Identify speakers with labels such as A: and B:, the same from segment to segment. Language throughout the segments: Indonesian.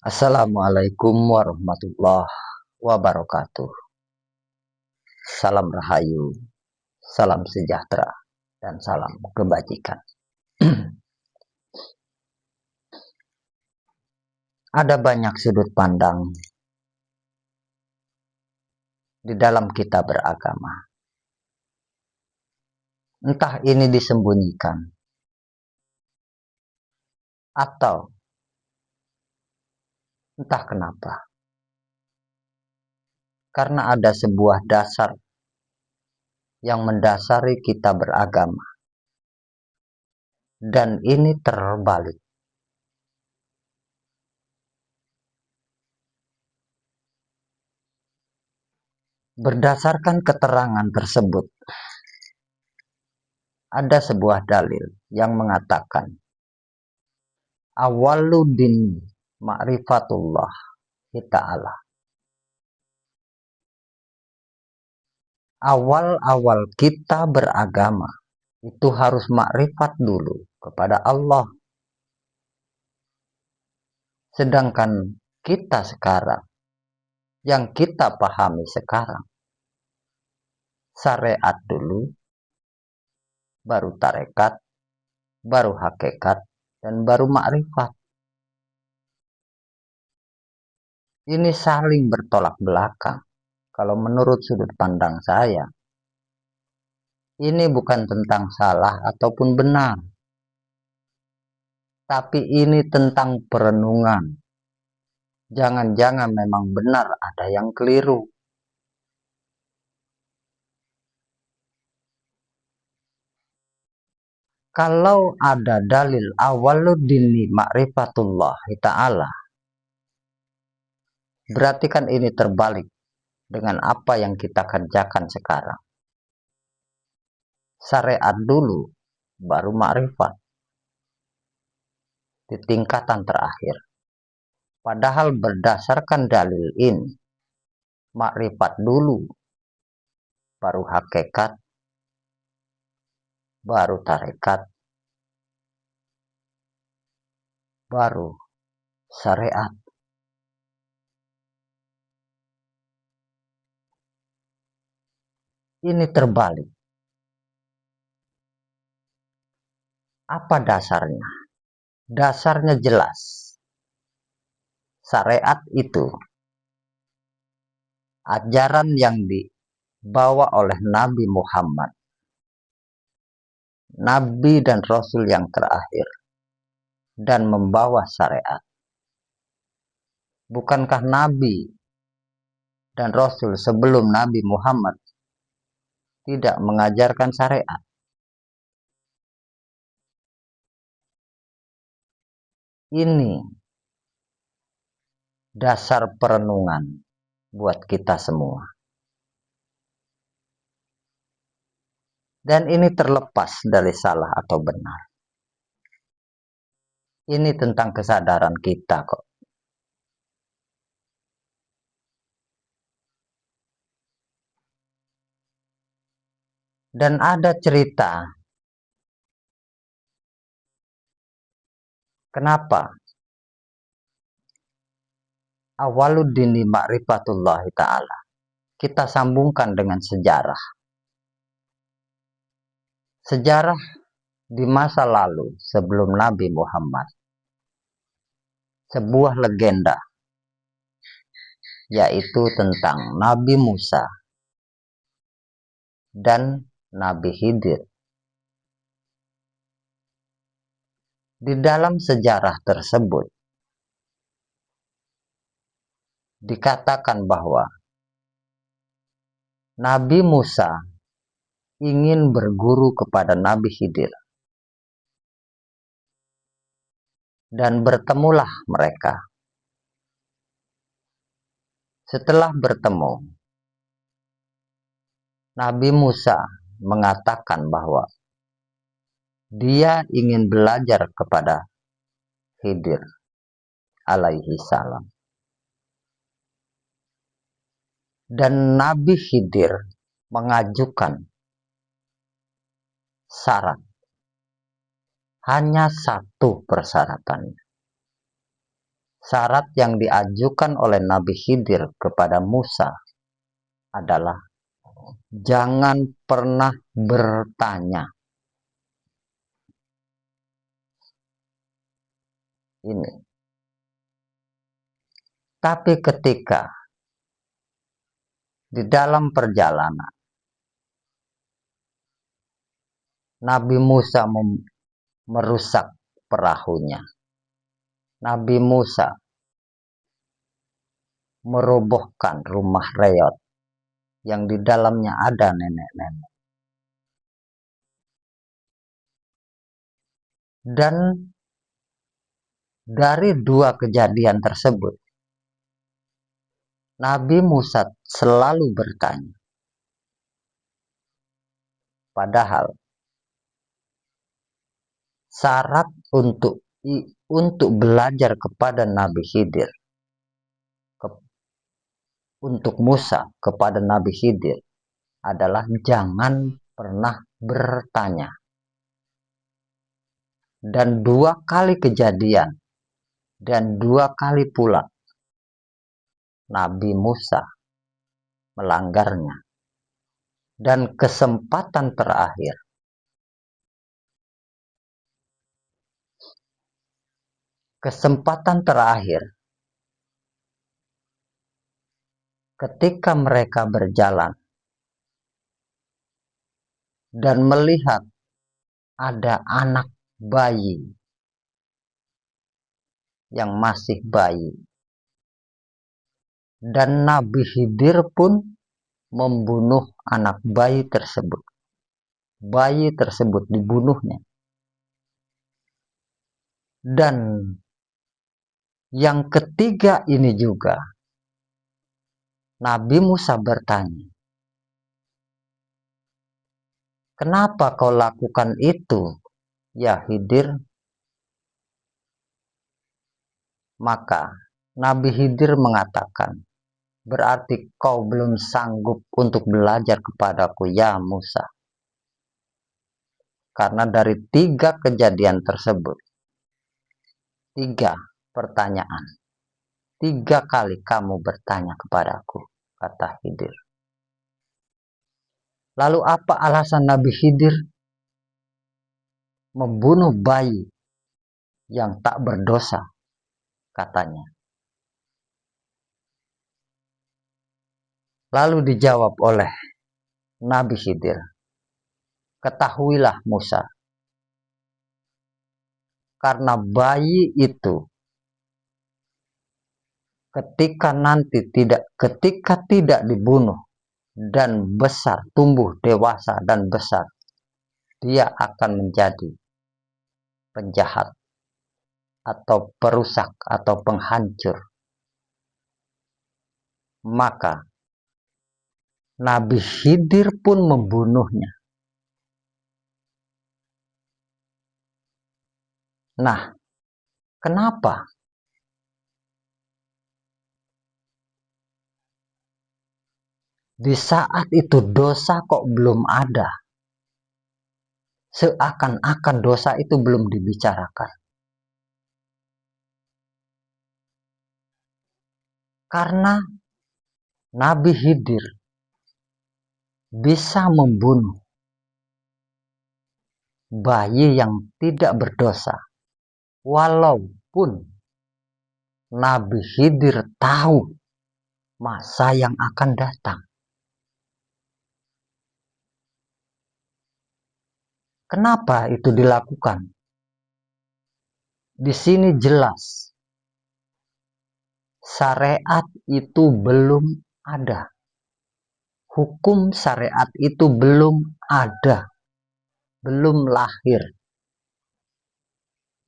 A: Assalamualaikum warahmatullahi wabarakatuh. Salam rahayu, salam sejahtera, dan salam kebajikan. Ada banyak sudut pandang di dalam kita beragama. Entah ini disembunyikan atau entah kenapa. Karena ada sebuah dasar yang mendasari kita beragama. Dan ini terbalik. Berdasarkan keterangan tersebut, ada sebuah dalil yang mengatakan awaluddin ma'rifatullah ta'ala. Awal-awal kita beragama itu harus makrifat dulu kepada Allah. Sedangkan kita sekarang, yang kita pahami sekarang, syariat dulu, baru tarekat, baru hakikat, dan baru makrifat. Ini saling bertolak belakang. Kalau menurut sudut pandang saya, ini bukan tentang salah ataupun benar, tapi ini tentang perenungan. Jangan-jangan memang benar ada yang keliru. Kalau ada dalil awaluddini ma'rifatullah ta'ala, berarti kan ini terbalik dengan apa yang kita kerjakan sekarang. Syariat dulu, baru makrifat. Di tingkatan terakhir. Padahal berdasarkan dalil ini, makrifat dulu, baru hakikat, baru tarekat, baru syariat. Ini terbalik. Apa dasarnya? Dasarnya jelas. Syariat itu ajaran yang dibawa oleh Nabi Muhammad, Nabi dan Rasul yang terakhir, dan membawa syariat. Bukankah Nabi dan Rasul sebelum Nabi Muhammad tidak mengajarkan syariat? Ini dasar perenungan buat kita semua. Dan ini terlepas dari salah atau benar. Ini tentang kesadaran kita kok. Dan ada cerita kenapa awaluddini ma'rifatullahi ta'ala. Kita sambungkan dengan sejarah. Sejarah di masa lalu sebelum Nabi Muhammad. Sebuah legenda, yaitu tentang Nabi Musa dan Nabi Khidir. Di dalam sejarah tersebut dikatakan bahwa Nabi Musa ingin berguru kepada Nabi Khidir. Dan bertemulah mereka. Setelah bertemu, Nabi Musa mengatakan bahwa dia ingin belajar kepada Khidir alaihi salam. Dan Nabi Khidir mengajukan syarat. Hanya satu persyaratannya. Syarat yang diajukan oleh Nabi Khidir kepada Musa adalah jangan pernah bertanya. Ini. Tapi ketika di dalam perjalanan Nabi Musa merusak perahunya. Nabi Musa merobohkan rumah reot yang di dalamnya ada nenek-nenek. Dan dari dua kejadian tersebut, Nabi Musa selalu bertanya. Padahal syarat untuk belajar kepada Nabi Khidir, untuk Musa kepada Nabi Khidir adalah jangan pernah bertanya. Dan dua kali kejadian dan dua kali pula Nabi Musa melanggarnya. Dan kesempatan terakhir ketika mereka berjalan dan melihat ada anak bayi yang masih bayi, dan Nabi Khidir pun membunuh anak bayi tersebut. Bayi tersebut dibunuhnya. Dan yang ketiga ini juga Nabi Musa bertanya, kenapa kau lakukan itu, ya Khidir? Maka Nabi Khidir mengatakan, berarti kau belum sanggup untuk belajar kepadaku, ya Musa. Karena dari tiga kejadian tersebut, tiga pertanyaan, tiga kali kamu bertanya kepadaku, kata Khidir. Lalu apa alasan Nabi Khidir membunuh bayi yang tak berdosa, katanya? Lalu dijawab oleh Nabi Khidir, ketahuilah Musa, karena bayi itu ketika tidak dibunuh dan besar, tumbuh dewasa dan besar, dia akan menjadi penjahat atau perusak atau penghancur. Maka Nabi Khidir pun membunuhnya. Nah, kenapa? Di saat itu dosa kok belum ada. Seakan-akan dosa itu belum dibicarakan. Karena Nabi Khidir bisa membunuh bayi yang tidak berdosa, walaupun Nabi Khidir tahu masa yang akan datang. Kenapa itu dilakukan? Di sini jelas, syariat itu belum ada. Hukum syariat itu belum ada, belum lahir.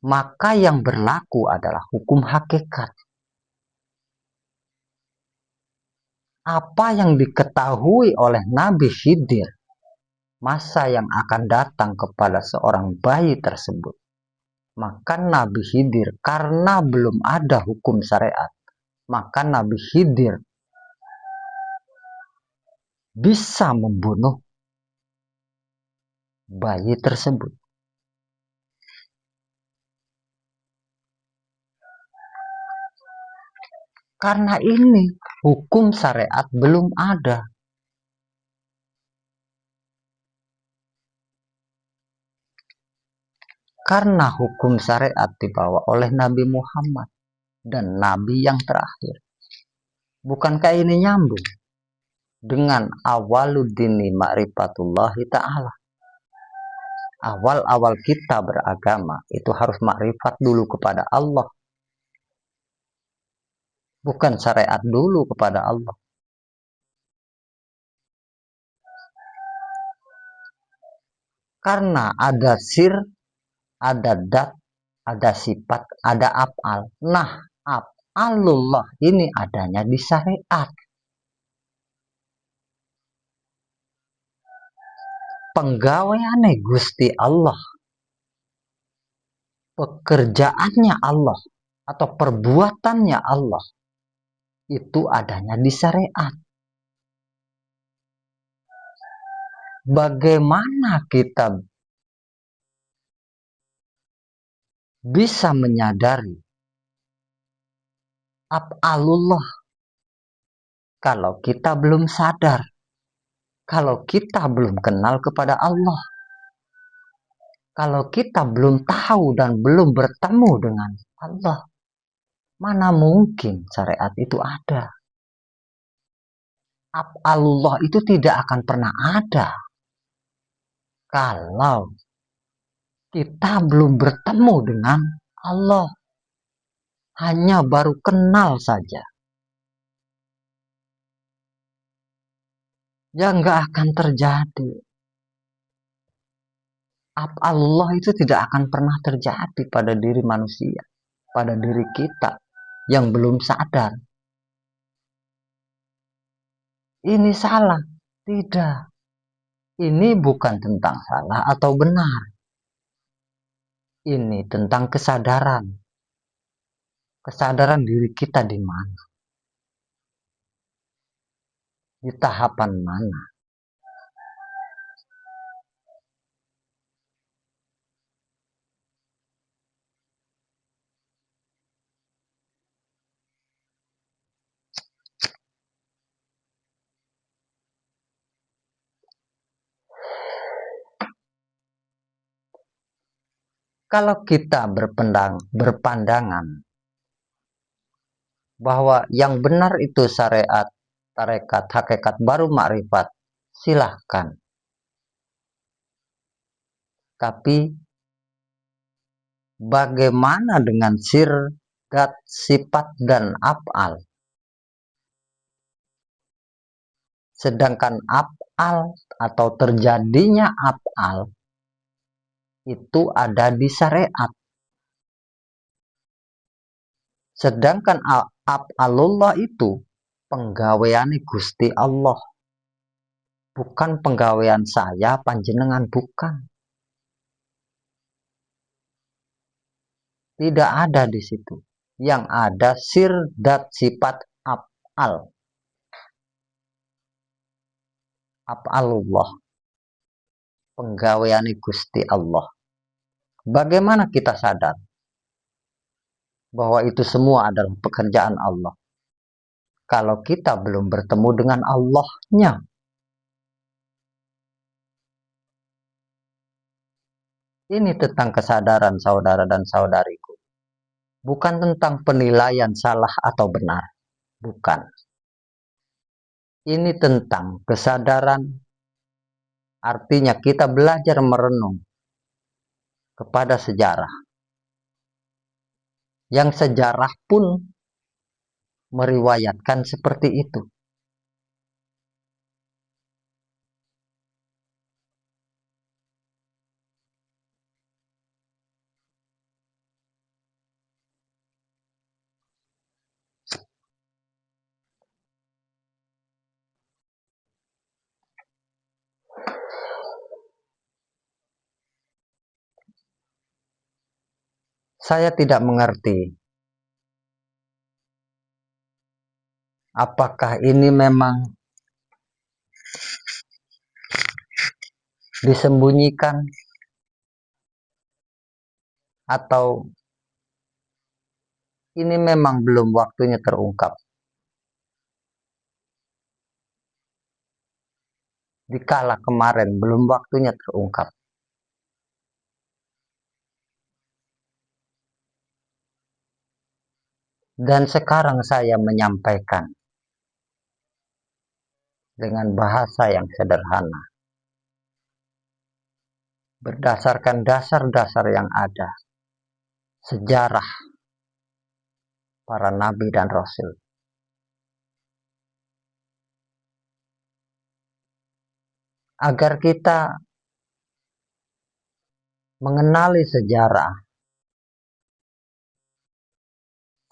A: Maka yang berlaku adalah hukum hakikat. Apa yang diketahui oleh Nabi Khidir, masa yang akan datang kepada seorang bayi tersebut, maka Nabi Khidir, karena belum ada hukum syariat, maka Nabi Khidir bisa membunuh bayi tersebut. Karena ini hukum syariat belum ada. Karena hukum syariat dibawa oleh Nabi Muhammad dan Nabi yang terakhir. Bukankah ini nyambung dengan awaluddini ma'rifatullahi ta'ala? Awal-awal kita beragama itu harus makrifat dulu kepada Allah, bukan syariat dulu kepada Allah. Karena ada sir, ada dat, ada sifat, ada af'al. Nah, af'alullah ini adanya di syariat. Penggawaiane Gusti Allah, pekerjaannya Allah, atau perbuatannya Allah, itu adanya di syariat. Bagaimana kita bisa menyadari af'alullah kalau kita belum sadar, kalau kita belum kenal kepada Allah, kalau kita belum tahu dan belum bertemu dengan Allah? Mana mungkin syariat itu ada? Af'alullah itu tidak akan pernah ada kalau kita belum bertemu dengan Allah, hanya baru kenal saja. Ya nggak akan terjadi. Af'alullah itu tidak akan pernah terjadi pada diri manusia, pada diri kita yang belum sadar. Ini salah. Tidak. Ini bukan tentang salah atau benar. Ini tentang kesadaran. Kesadaran diri kita di mana? Di tahapan mana? Kalau kita berpandangan bahwa yang benar itu syariat, tarekat, hakikat, baru makrifat, silahkan. Tapi bagaimana dengan sir, dat, sifat, dan af'al? Sedangkan af'al atau terjadinya af'al itu ada di syariat. Sedangkan af'alullah itu penggawaian Gusti Allah, bukan penggawaian saya, panjenengan, bukan. Tidak ada di situ. Yang ada sir, dat, sifat, af'al. Af'alullah, penggawaian Gusti Allah. Bagaimana kita sadar bahwa itu semua adalah pekerjaan Allah kalau kita belum bertemu dengan Allah-nya? Ini tentang kesadaran saudara dan saudariku, bukan tentang penilaian salah atau benar, bukan. Ini tentang kesadaran, artinya kita belajar merenung kepada sejarah, yang sejarah pun meriwayatkan seperti itu. Saya tidak mengerti apakah ini memang disembunyikan atau ini memang belum waktunya terungkap. dikala kemarin belum waktunya terungkap. Dan sekarang saya menyampaikan dengan bahasa yang sederhana, berdasarkan dasar-dasar yang ada, sejarah para nabi dan rasul. Agar kita mengenali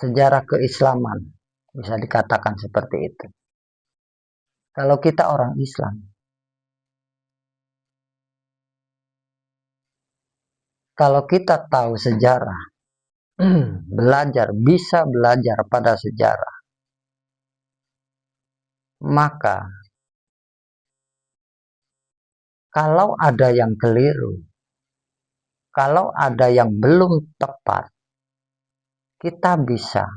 A: sejarah keislaman, bisa dikatakan seperti itu. Kalau kita orang Islam, kalau kita tahu sejarah, bisa belajar pada sejarah, maka kalau ada yang keliru, kalau ada yang belum tepat, kita bisa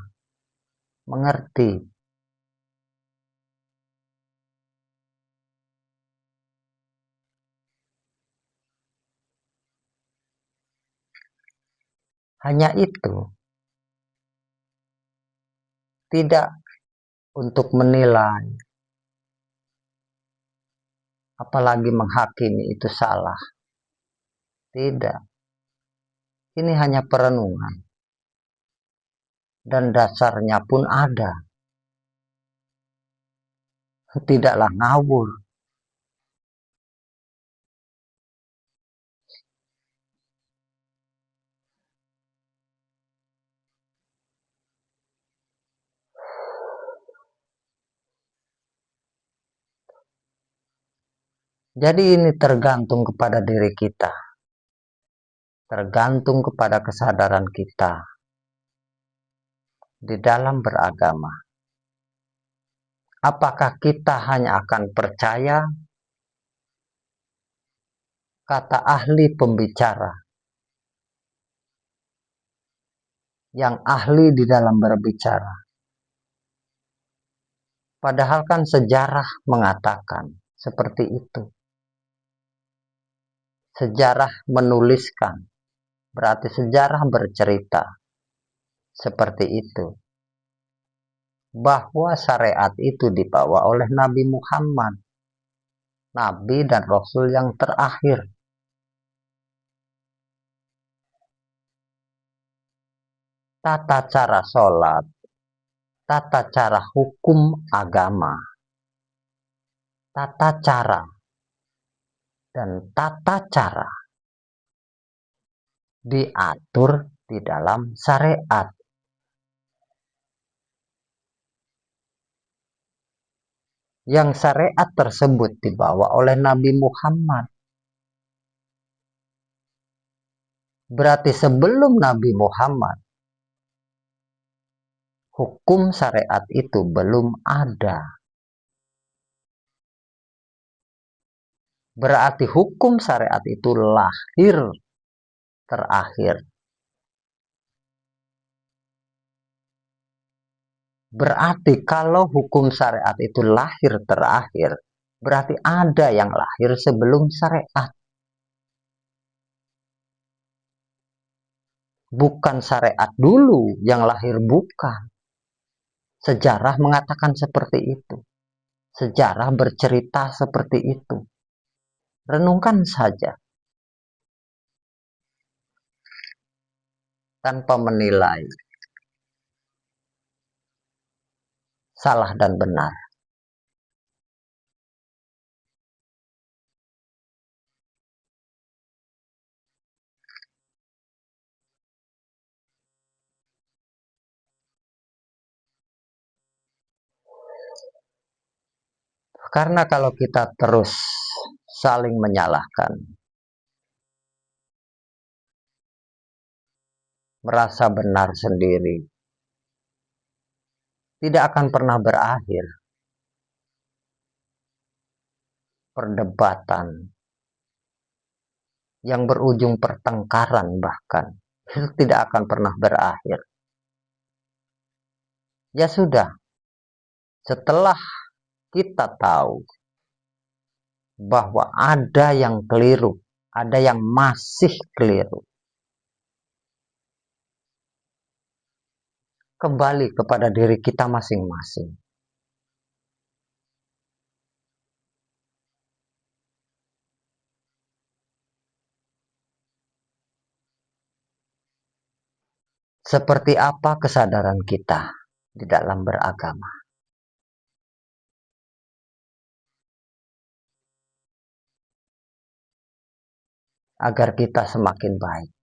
A: mengerti. Hanya itu, tidak untuk menilai, apalagi menghakimi itu salah. Tidak. Ini hanya perenungan. Dan dasarnya pun ada. Tidaklah ngawur. Jadi ini tergantung kepada diri kita. Tergantung kepada kesadaran kita di dalam beragama. Apakah kita hanya akan percaya kata ahli pembicara yang ahli di dalam berbicara? Padahal kan sejarah mengatakan seperti itu. Sejarah menuliskan, berarti sejarah bercerita seperti itu. Bahwa syariat itu dibawa oleh Nabi Muhammad, Nabi dan Rasul yang terakhir. Tata cara sholat, tata cara hukum agama, tata cara dan tata cara diatur di dalam syariat. Yang syariat tersebut dibawa oleh Nabi Muhammad. Berarti sebelum Nabi Muhammad, hukum syariat itu belum ada. Berarti hukum syariat itu lahir terakhir. Berarti kalau hukum syariat itu lahir terakhir, berarti ada yang lahir sebelum syariat. Bukan syariat dulu yang lahir, bukan. Sejarah mengatakan seperti itu. Sejarah bercerita seperti itu. Renungkan saja. Tanpa menilai salah dan benar. Karena kalau kita terus saling menyalahkan, merasa benar sendiri, tidak akan pernah berakhir. Perdebatan yang berujung pertengkaran bahkan itu tidak akan pernah berakhir. Ya sudah, setelah kita tahu bahwa ada yang keliru, ada yang masih keliru. Kembali kepada diri kita masing-masing. Seperti apa kesadaran kita di dalam beragama? Agar kita semakin baik,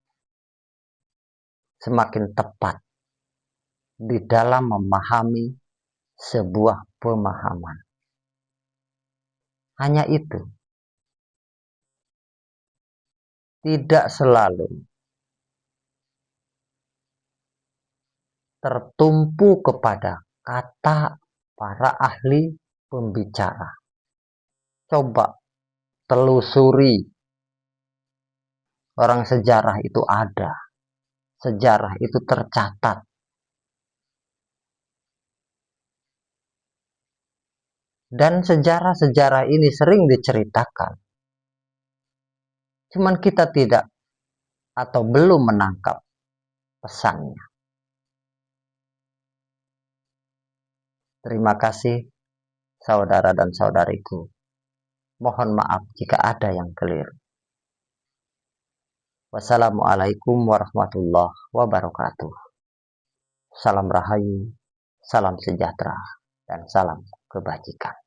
A: semakin tepat di dalam memahami sebuah pemahaman. Hanya itu. Tidak selalu tertumpu kepada kata para ahli pembicara. Coba telusuri, orang sejarah itu ada, sejarah itu tercatat. Dan sejarah-sejarah ini sering diceritakan. Cuman kita tidak atau belum menangkap pesannya. Terima kasih saudara dan saudariku. Mohon maaf jika ada yang keliru. Wassalamualaikum warahmatullahi wabarakatuh. Salam rahayu, salam sejahtera, dan salam kebajikan.